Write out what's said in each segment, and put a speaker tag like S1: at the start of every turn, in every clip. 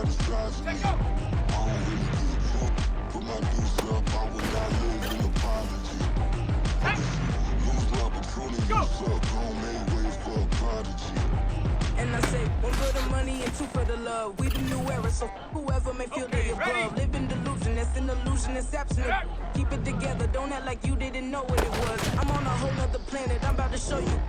S1: satisfies me. I don't really give a fuck. Put my deuce up, I will not live in apology. Lose the opportunity, use up, gon' make way for a prodigy.
S2: And I say, one for the money and two for the love. We the new era, so whoever may feel they above. Live in delusion, that's an illusion, it's absent. Keep it together, don't act like you didn't know what it was. I'm on a whole nother planet, I'm about to show you.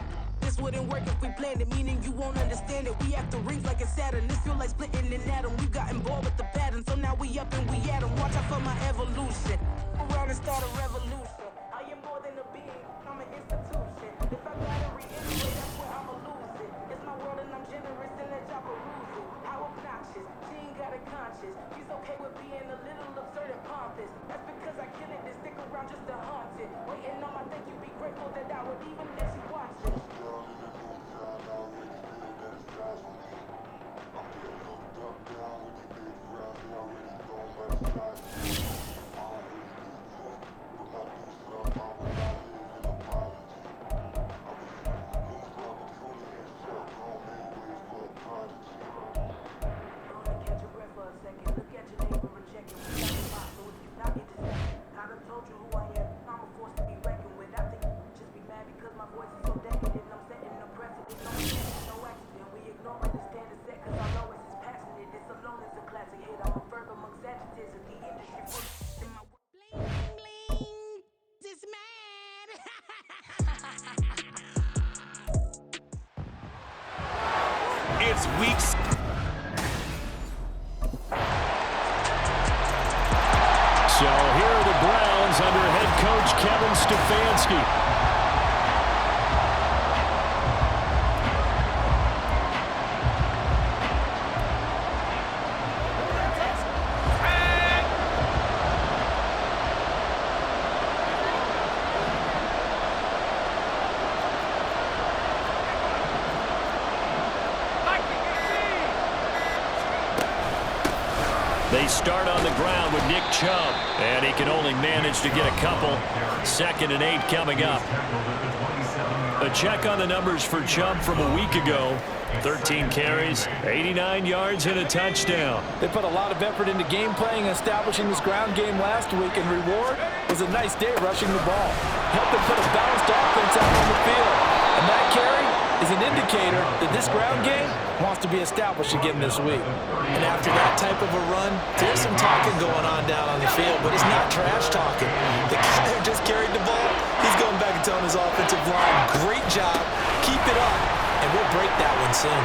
S2: This wouldn't work if we planned it, meaning you won't understand it. We have to rings like a Saturn, this feel like splitting an atom. We got involved with the pattern, so now we up and we at 'em. Watch out for my evolution. Around and start a revolution. I am more than a being, I'm an institution. If I gotta reiterate, that's where I'ma lose it. It's my world and I'm generous and let y'all peruse it. How obnoxious, she ain't got a conscience. She's okay with being a little absurd and pompous. That's because I kill it and stick around just to haunt it. Waiting on my thank you, be grateful that I would even let you watch it.
S3: It's weeks.
S4: So here are the Browns under head coach Kevin Stefanski. They start on the ground with Nick Chubb, and he can only manage to get a couple. 2nd and 8 coming up. A check on the numbers for Chubb from a week ago. 13 carries, 89 yards, and a touchdown.
S5: They put a lot of effort into game playing and establishing this ground game last week, and reward was a nice day rushing the ball. Helped them put a balanced offense out on the field. And that carry is an indicator that this ground game wants to be established again this week.
S6: And after that type of a run, there's some talking going on down on the field, but it's not trash talking. The guy who just carried the ball, he's going back and telling his offensive line, great job, keep it up, and we'll break that one soon.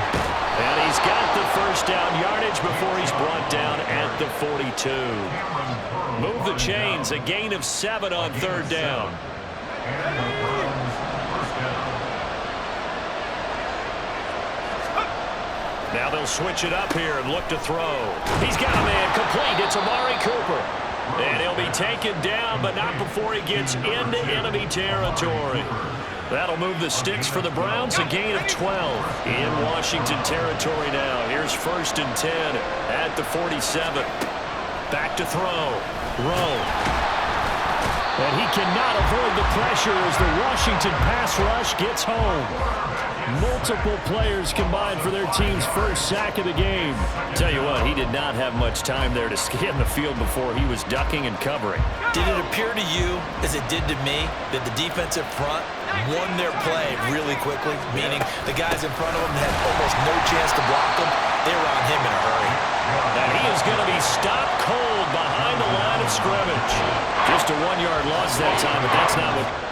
S4: And he's got the first down yardage before he's brought down at the 42. Move the chains, a gain of 7 on 3rd down. Now they'll switch it up here and look to throw. He's got a man complete. It's Amari Cooper. And he'll be taken down, but not before he gets into enemy territory. That'll move the sticks for the Browns, a gain of 12 in Washington territory now. Here's 1st and 10 at the 47. Back to throw. Rowe. And he cannot avoid the pressure as the Washington pass rush gets home. Multiple players combined for their team's first sack of the game. Tell you what, he did not have much time there to scan the field before he was ducking and covering.
S6: Did it appear to you, as it did to me, that the defensive front won their play really quickly? Meaning the guys in front of them had almost no chance to block him. They were on him in a hurry.
S4: And he is going to be stopped cold behind the line of scrimmage. Just a 1-yard loss that time, but that's not what...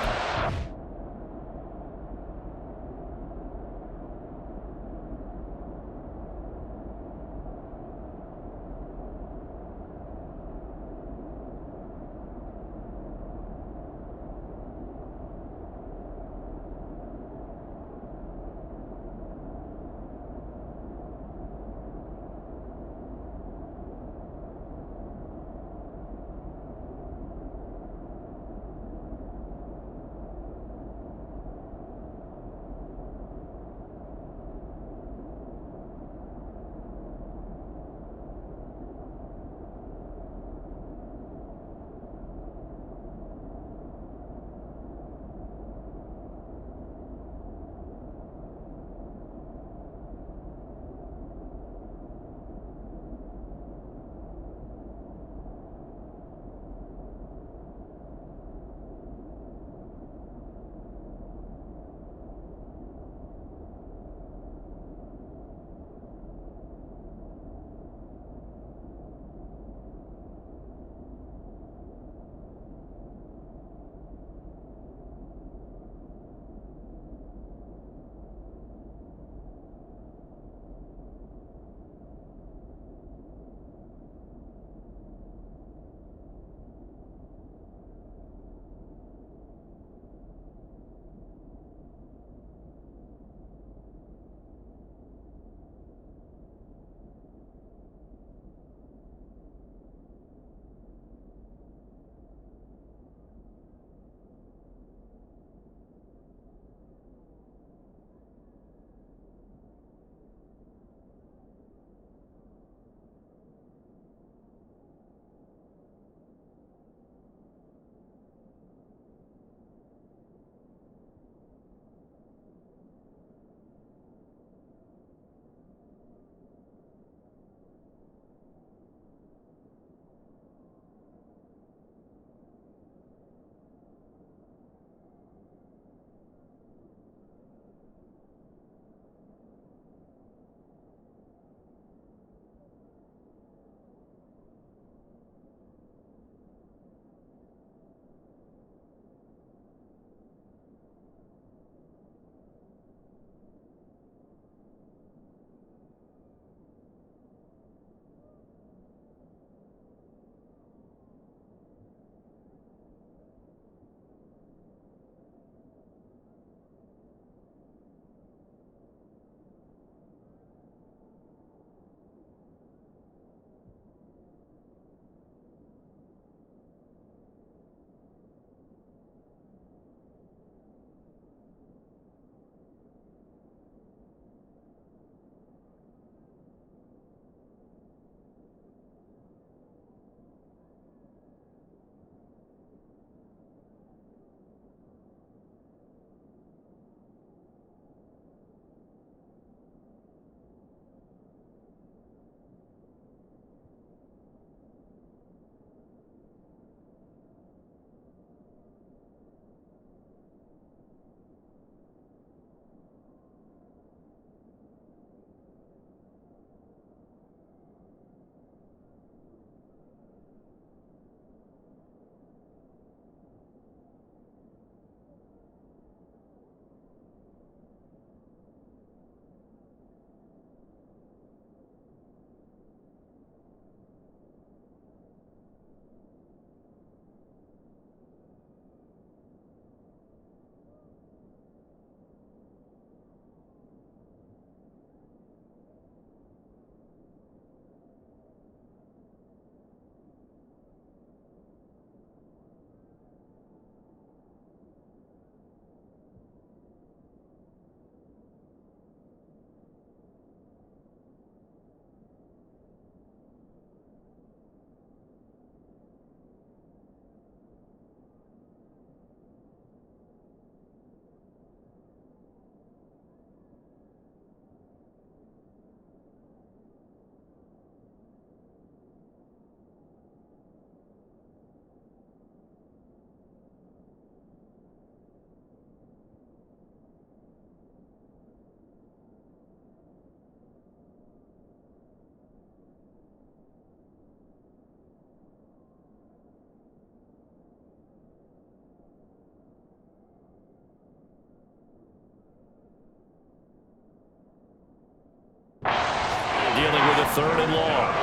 S4: third and long.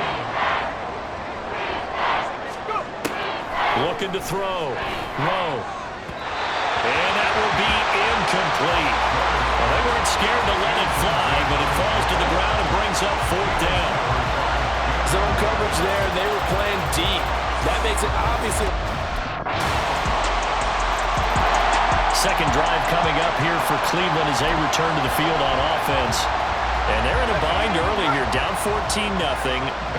S4: Looking to throw. Rowe. And that will be incomplete. Well, they weren't scared to let it fly, but it falls to the ground and brings up fourth down.
S5: Zone coverage there, and they were playing deep. That makes it obviously.
S4: Second drive coming up here for Cleveland as they return to the field on offense. And they're in a bind early here, down 14-0.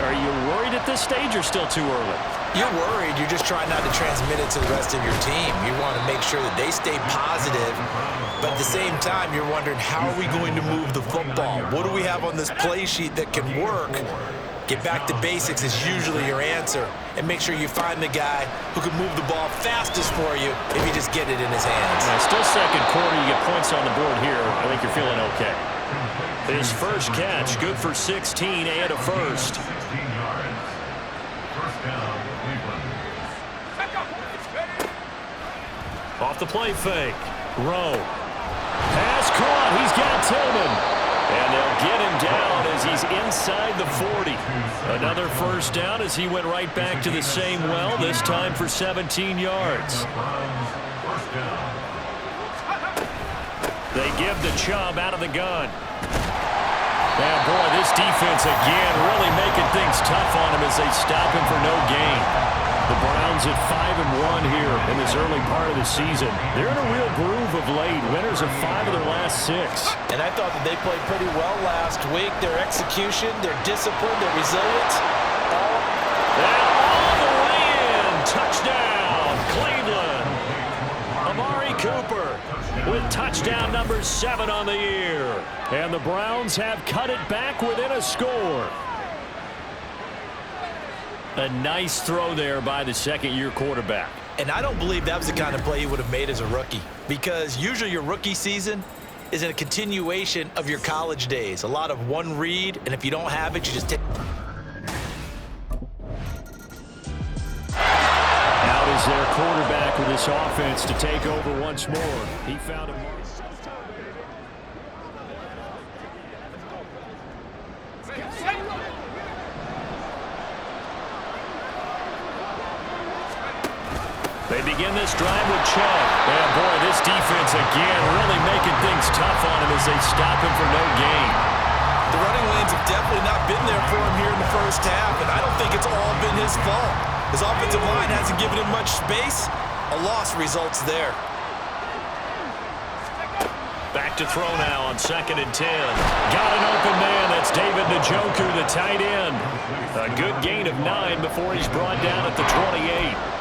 S4: Are you worried at this stage or still too early?
S6: You're worried. You're just trying not to transmit it to the rest of your team. You want to make sure that they stay positive, but at the same time, you're wondering, how are we going to move the football? What do we have on this play sheet that can work? Get back to basics is usually your answer, and make sure you find the guy who can move the ball fastest for you if you just get it in his hands.
S4: Now, still second quarter, you get points on the board here. I think you're feeling okay. His first catch, good for 16 and a first. Off the play fake. Rowe. Pass caught. He's got Tillman. And they'll get him down as he's inside the 40. Another first down as he went right back to the same well, this time for 17 yards. They give the Chubb out of the gun. And boy, this defense again really making things tough on him as they stop him for no gain. The Browns at 5-1 here in this early part of the season. They're in a real groove of late. Winners of 5 of their last 6.
S6: And I thought that they played pretty well last week. Their execution, their discipline, their resilience.
S4: All the way in. Touchdown, Cleveland. Amari Cooper with touchdown number 7 on the year. And the Browns have cut it back within a score. A nice throw there by the second-year quarterback.
S6: And I don't believe that was the kind of play he would have made as a rookie, because usually your rookie season is in a continuation of your college days. A lot of one read, and if you don't have it, you just take.
S4: Out is their quarterback with this offense to take over once more. He found a They begin this drive with Chubb. And boy, this defense again really making things tough on him as they stop him for no gain.
S6: The running lanes have definitely not been there for him here in the first half, and I don't think it's all been his fault. His offensive line hasn't given him much space. A loss results there.
S4: Back to throw now on 2nd and 10. Got an open man. That's David Njoku, the tight end. A good gain of 9 before he's brought down at the 28.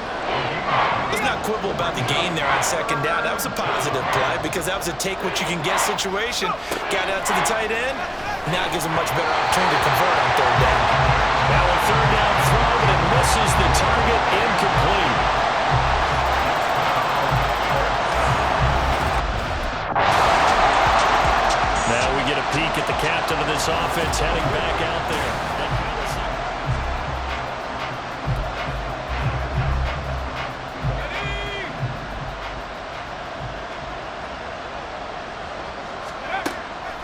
S6: Let's not quibble about the gain there on 2nd down. That was a positive play because that was a take-what-you-can-get situation. Got out to the tight end. Now gives him much better opportunity to convert on 3rd down.
S4: Now a 3rd down throw, and it misses the target, incomplete. Now we get a peek at the captain of this offense heading back out there.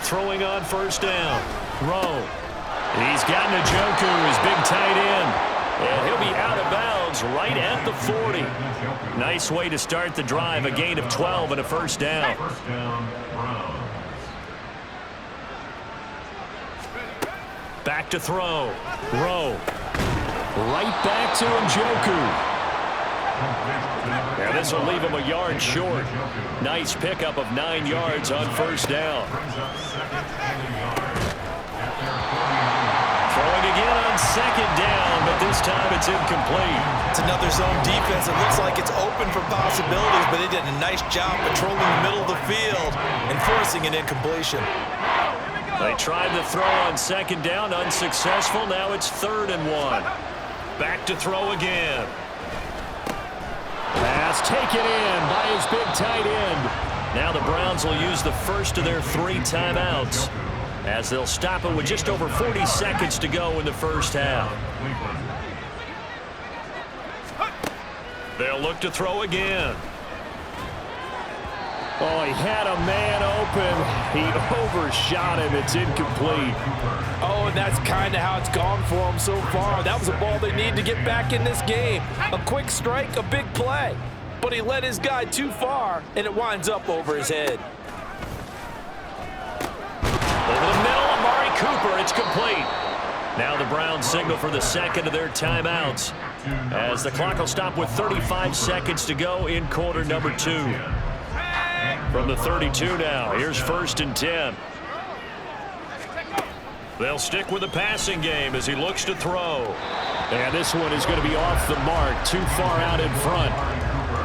S4: Throwing on 1st down. Rowe. He's got Njoku, his big tight end. And he'll be out of bounds right at the 40. Nice way to start the drive. A gain of 12 and a 1st down. Back to throw. Rowe. Right back to Njoku. And this will leave him a yard short. Nice pickup of 9 yards on 1st down. Throwing again on 2nd down, but this time it's incomplete.
S6: It's another zone defense. It looks like it's open for possibilities, but they did a nice job patrolling the middle of the field and forcing an incompletion.
S4: They tried the throw on 2nd down, unsuccessful. Now it's 3rd and 1. Back to throw again. Pass taken in by his big tight end. Now the Browns will use the first of their 3 timeouts as they'll stop it with just over 40 seconds to go in the first half. They'll look to throw again. Oh, he had a man open. He overshot him. It's incomplete.
S5: Oh, and that's kind of how it's gone for him so far. That was a ball they need to get back in this game. A quick strike, a big play. But he led his guy too far, and it winds up over his head.
S4: Over the middle, Amari Cooper. It's complete. Now the Browns signal for the second of their timeouts, as the clock will stop with 35 seconds to go in quarter number 2. From the 32 now, here's 1st and 10. They'll stick with the passing game as he looks to throw. And this one is going to be off the mark, too far out in front.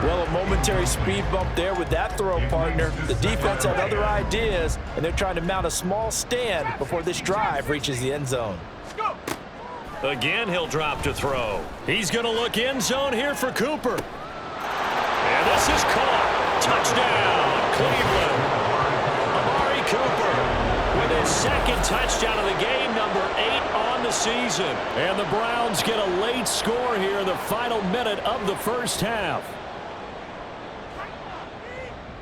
S5: Well, a momentary speed bump there with that throw, partner. The defense had other ideas, and they're trying to mount a small stand before this drive reaches the end zone.
S4: Again, he'll drop to throw. He's going to look end zone here for Cooper. And this is caught. Touchdown, Cleveland. Amari Cooper with his second touchdown of the game, number 8 on the season. And the Browns get a late score here in the final minute of the first half.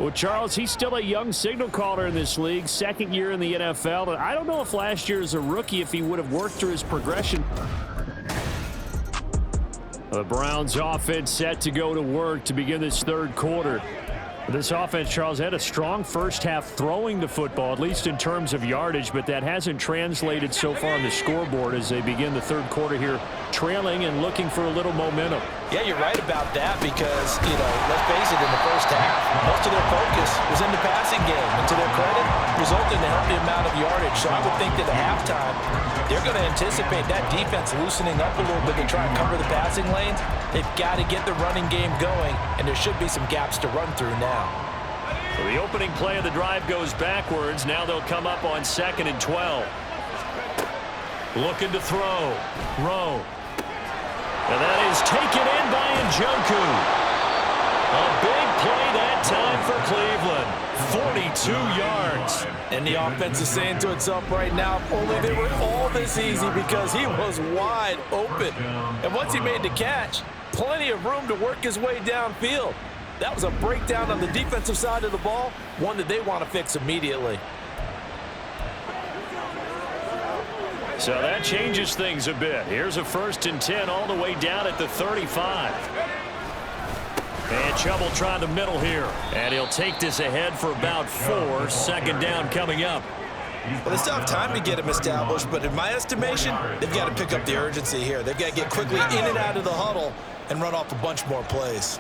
S4: Well, Charles, he's still a young signal caller in this league, second year in the NFL. And I don't know if last year as a rookie, if he would have worked through his progression. The Browns offense set to go to work to begin this third quarter. This offense, Charles, had a strong first half throwing the football, at least in terms of yardage, but that hasn't translated so far on the scoreboard as they begin the third quarter here, trailing and looking for a little momentum.
S5: Yeah, you're right about that because, let's face it, in the first half, most of their focus was in the passing game. And to their credit, resulted in a healthy amount of yardage. So I would think that at halftime, they're going to anticipate that defense loosening up a little bit to try and cover the passing lanes. They've got to get the running game going, and there should be some gaps to run through now.
S4: So the opening play of the drive goes backwards. Now they'll come up on 2nd and 12. Looking to throw. Rowe. And that is taken in by Njoku. A big play that time for Cleveland. 42 yards.
S5: And the offense is saying to itself right now, if only they were all this easy, because he was wide open. And once he made the catch, plenty of room to work his way downfield. That was a breakdown on the defensive side of the ball, one that they want to fix immediately.
S4: So that changes things a bit. Here's a 1st and 10 all the way down at the 35. And Chubb will try the middle here. And he'll take this ahead for about 4. 2nd down coming up.
S6: Well, they still have time to get him established, but in my estimation, they've got to pick up the urgency here. They've got to get quickly in and out of the huddle and run off a bunch more plays.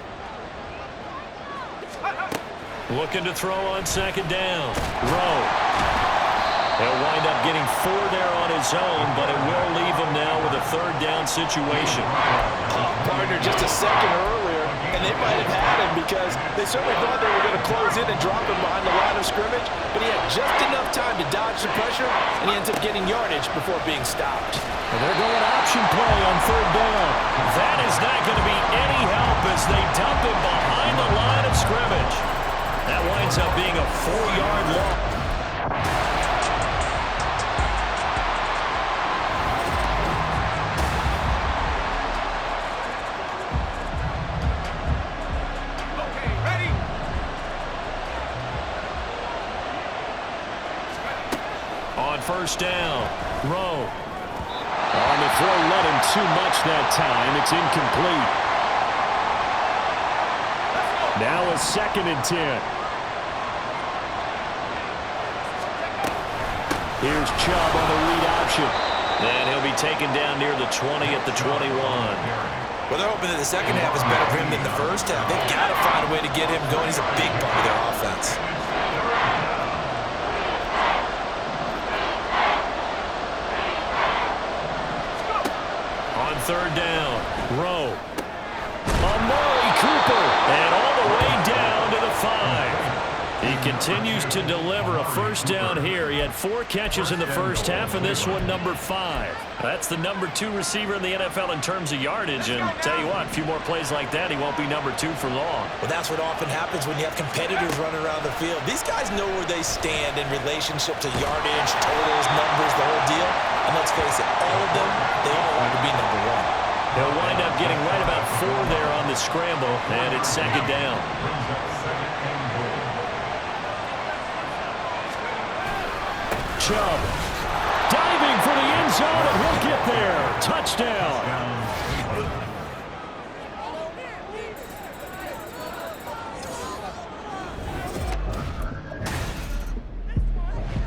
S4: Looking to throw on 2nd down. Rowe. He'll wind up getting 4 there on his own, but it will leave him now with a 3rd down situation.
S5: Partner, just a second earlier, and they might have had him because they certainly thought they were going to close in and drop him behind the line of scrimmage, but he had just enough time to dodge the pressure, and he ends up getting yardage before being stopped.
S4: And they're going option play on 3rd down. That is not going to be any help as they dump him behind the line of scrimmage. That winds up being a 4-yard loss. On 1st down, Rowe. On the throw, let him too much that time. It's incomplete. Now a 2nd and 10. Here's Chubb on the read option. And he'll be taken down near the 20 at the 21.
S6: Well, they're hoping that the second half is better for him than the first half. They've got to find a way to get him going. He's a big part of their offense.
S4: On 3rd down, Rowe. Amari Cooper. And all the way down to the 5. He continues to deliver a 1st down here. He had 4 catches in the first half, and this one number 5. That's the number 2 receiver in the NFL in terms of yardage. And tell you what, a few more plays like that, he won't be number 2 for long.
S6: Well, that's what often happens when you have competitors running around the field. These guys know where they stand in relationship to yardage, totals, numbers, the whole deal. And let's face it, all of them, they all want to be number 1.
S4: He'll wind up getting right about 4 there on the scramble, and it's 2nd down. Chubb. Diving for the end zone, and he'll get there. Touchdown.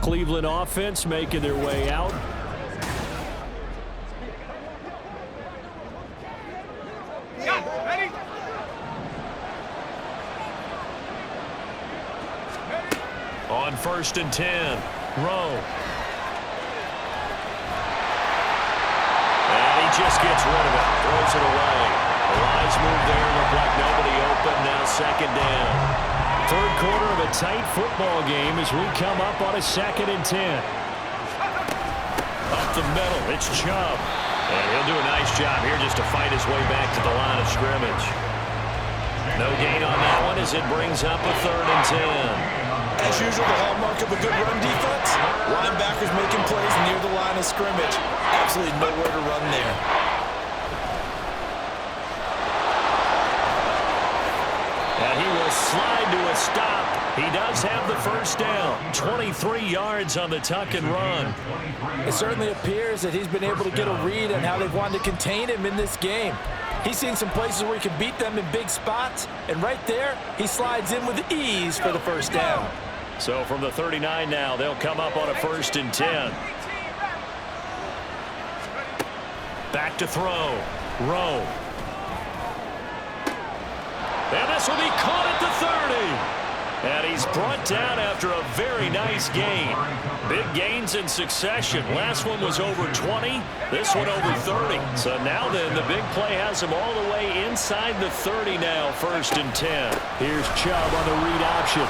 S4: Cleveland offense making their way out. On 1st and 10, Rowe. And he just gets rid of it, throws it away. The Lions move there, look like nobody open, now 2nd down. 3rd quarter of a tight football game as we come up on a 2nd and 10. Up the middle, it's Chubb. And he'll do a nice job here just to fight his way back to the line of scrimmage. No gain on that one as it brings up a 3rd and 10.
S6: As usual, the hallmark of a good run defense, linebackers making plays near the line of scrimmage. Absolutely nowhere to run there.
S4: And he will slide to a stop. He does have the 1st down. 23 yards on the tuck and run.
S5: It certainly appears that he's been able to get a read on how they've wanted to contain him in this game. He's seen some places where he can beat them in big spots, and right there, he slides in with ease for the 1st down.
S4: So from the 39 now, they'll come up on a 1st and 10. Back to throw. Rowe. And this will be caught at the 30. And he's brought down after a very nice gain. Big gains in succession. Last one was over 20. This one over 30. So now then, the big play has him all the way inside the 30 now, 1st and 10. Here's Chubb on the read option.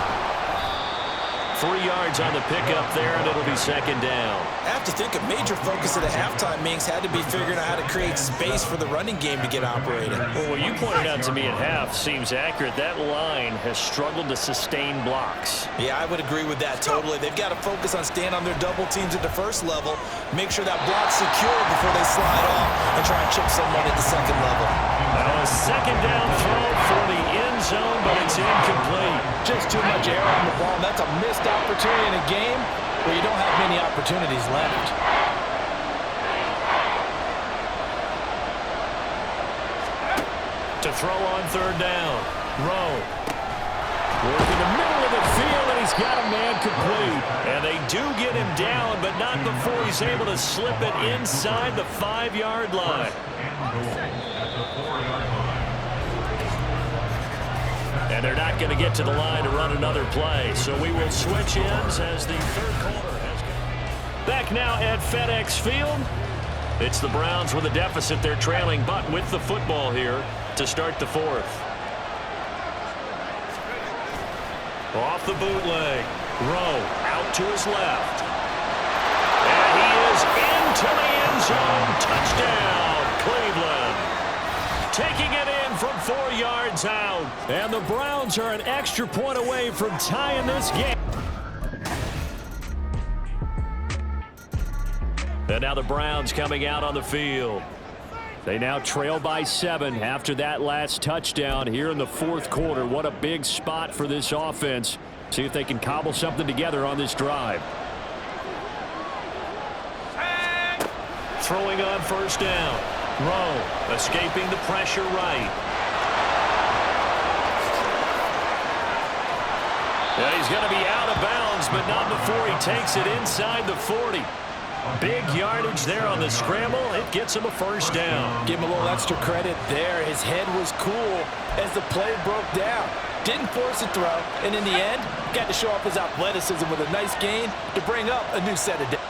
S4: 3 yards on the pickup there, and it'll be 2nd down.
S6: I have to think a major focus of the halftime meetings had to be figuring out how to create space for the running game to get operating.
S4: Well, what you pointed out to me at half seems accurate. That line has struggled to sustain blocks.
S6: Yeah, I would agree with that totally. They've got to focus on staying on their double teams at the 1st level, make sure that block's secure before they slide off and try and chip someone at the 2nd level.
S4: Now a 2nd down throw for the end zone, but it's incomplete.
S5: Just too much air on the ball. That's a missed opportunity in a game where you don't have many opportunities left.
S4: To throw on 3rd down. Rowe. Working the middle of the field, and he's got a man complete. And they do get him down, but not before he's able to slip it inside the 5-yard line. And they're not going to get to the line to run another play. So we will switch ends as the 3rd quarter has come. Back now at FedEx Field. It's the Browns with a deficit. They're trailing, but with the football here to start the 4th. Off the bootleg. Rowe out to his left. And he is into the end zone. Touchdown, Cleveland. Taking it in from 4 yards out. And the Browns are an extra point away from tying this game. And now the Browns coming out on the field. They now trail by 7 after that last touchdown here in the 4th quarter. What a big spot for this offense. See if they can cobble something together on this drive. Throwing on 1st down. Rowe escaping the pressure right. Yeah, he's going to be out of bounds, but not before he takes it inside the 40. Big yardage there on the scramble. It gets him a 1st down.
S5: Give him a little extra credit there. His head was cool as the play broke down. Didn't force a throw, and in the end, got to show off his athleticism with a nice gain to bring up a new set of downs.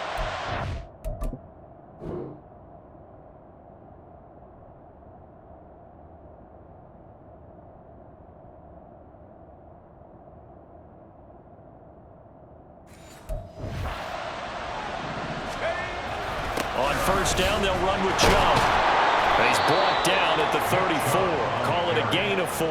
S4: On 1st down, they'll run with Chubb. And he's brought down at the 34. Call it a gain of 4.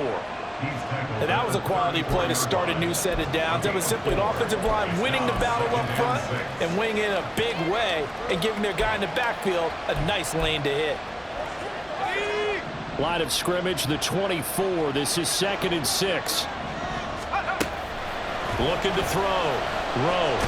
S5: And that was a quality play to start a new set of downs. That was simply an offensive line winning the battle up front and winning it in a big way and giving their guy in the backfield a nice lane to hit.
S4: Line of scrimmage, the 24. This is 2nd and 6. Looking to throw. Rowe.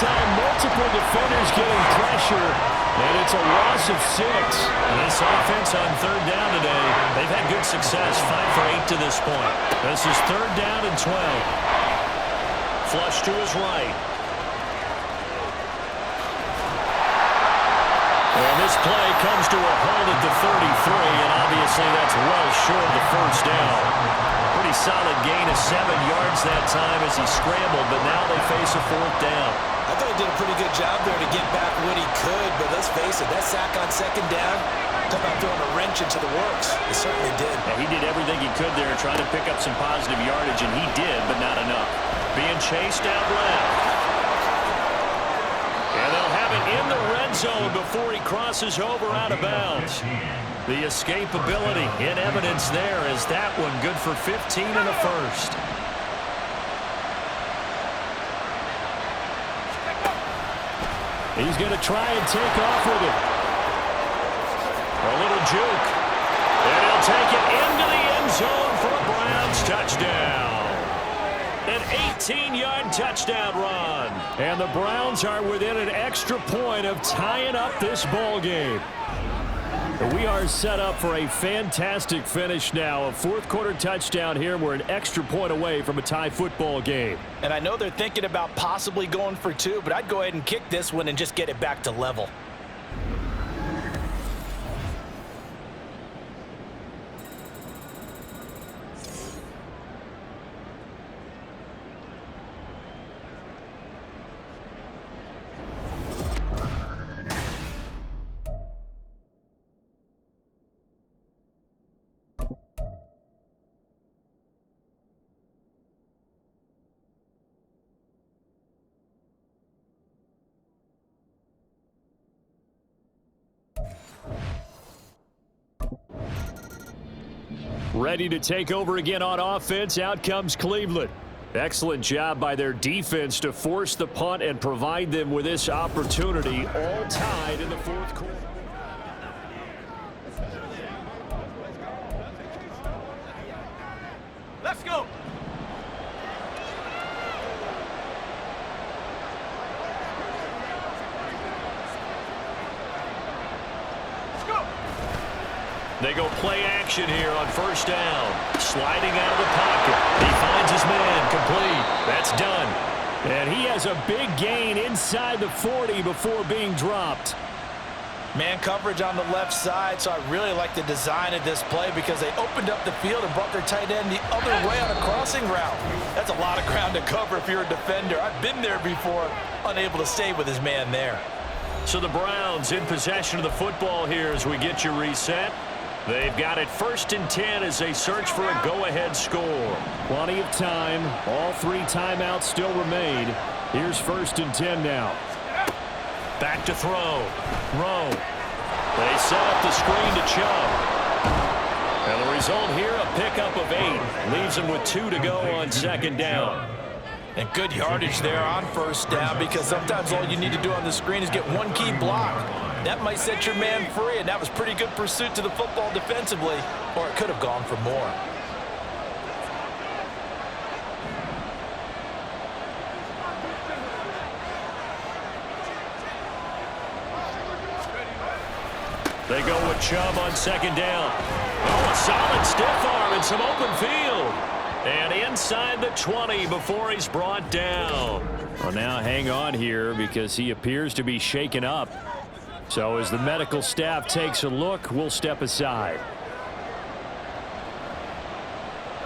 S4: time, multiple defenders getting pressure, and it's a loss of 6. And this offense on third down today, they've had good success, 5 for 8 to this point. This is third down and 12. Flush to his right. And this play comes to a hold at the 33, and obviously that's well short of the first down. Pretty solid gain of 7 yards that time as he scrambled, but now they face a fourth down.
S6: I thought he did a pretty good job there to get back what he could, but let's face it, that sack on second down, talk about throwing a wrench into the works. It certainly did.
S4: Yeah, he did everything he could there, trying to pick up some positive yardage, and he did, but not enough. Being chased out left. And they'll have it in the red zone before he crosses over out of bounds. The escapability in evidence there as that one good for 15 in the first. He's going to try and take off with it. A little juke. And he'll take it into the end zone for a Browns touchdown. An 18-yard touchdown run. And the Browns are within an extra point of tying up this ball game. We are set up for a fantastic finish now. A fourth-quarter touchdown here. We're an extra point away from a tie football game.
S5: And I know they're thinking about possibly going for 2, but I'd go ahead and kick this one and just get it back to level.
S4: Ready to take over again on offense. Out comes Cleveland. Excellent job by their defense to force the punt and provide them with this opportunity, all tied in the fourth quarter.
S3: Let's go.
S4: They go play action here on first down. Sliding out of the pocket. He finds his man complete. That's done. And he has a big gain inside the 40 before being dropped.
S5: Man coverage on the left side, so I really like the design of this play because they opened up the field and brought their tight end the other way on a crossing route. That's a lot of ground to cover if you're a defender. I've been there before, unable to stay with his man there.
S4: So the Browns in possession of the football here as we get you reset. They've got it 1st and 10 as they search for a go-ahead score. Plenty of time. All 3 timeouts still remain. Here's 1st and 10 now. Back to throw. Rowe. They set up the screen to Chubb. And the result here, a pickup of 8. Leaves them with 2 to go on 2nd down.
S5: And good yardage there on 1st down because sometimes all you need to do on the screen is get one key block. That might set your man free, and that was pretty good pursuit to the football defensively, or it could have gone for more.
S4: They go with Chubb on 2nd down. Oh, a solid stiff arm and some open field. And inside the 20 before he's brought down. Well, now hang on here because he appears to be shaken up. So as the medical staff takes a look, we'll step aside.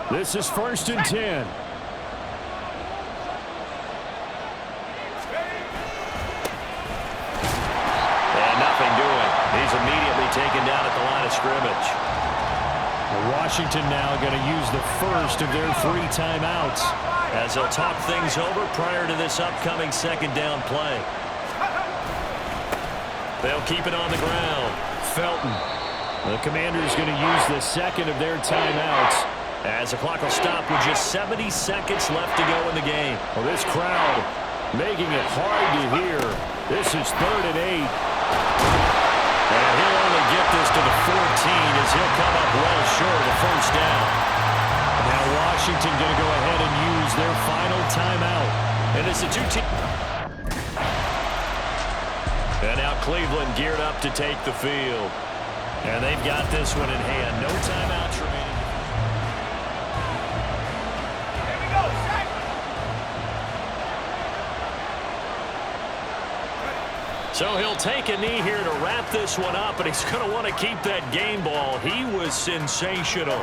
S4: This is 1st and 10. And nothing doing. He's immediately taken down at the line of scrimmage. Washington now going to use the first of their 3 timeouts as they'll talk things over prior to this upcoming 2nd down play. They'll keep it on the ground. Felton. The Commanders going to use the 2nd of their timeouts as the clock will stop with just 70 seconds left to go in the game. Well, this crowd making it hard to hear. This is 3rd and 8. And he'll only get this to the 14 as he'll come up well short of the 1st down. Now Washington going to go ahead and use their final timeout. And it's a 2-team. And now Cleveland geared up to take the field. And they've got this one in hand. No timeouts remaining. So he'll take a knee here to wrap this one up, and he's going to want to keep that game ball. He was sensational.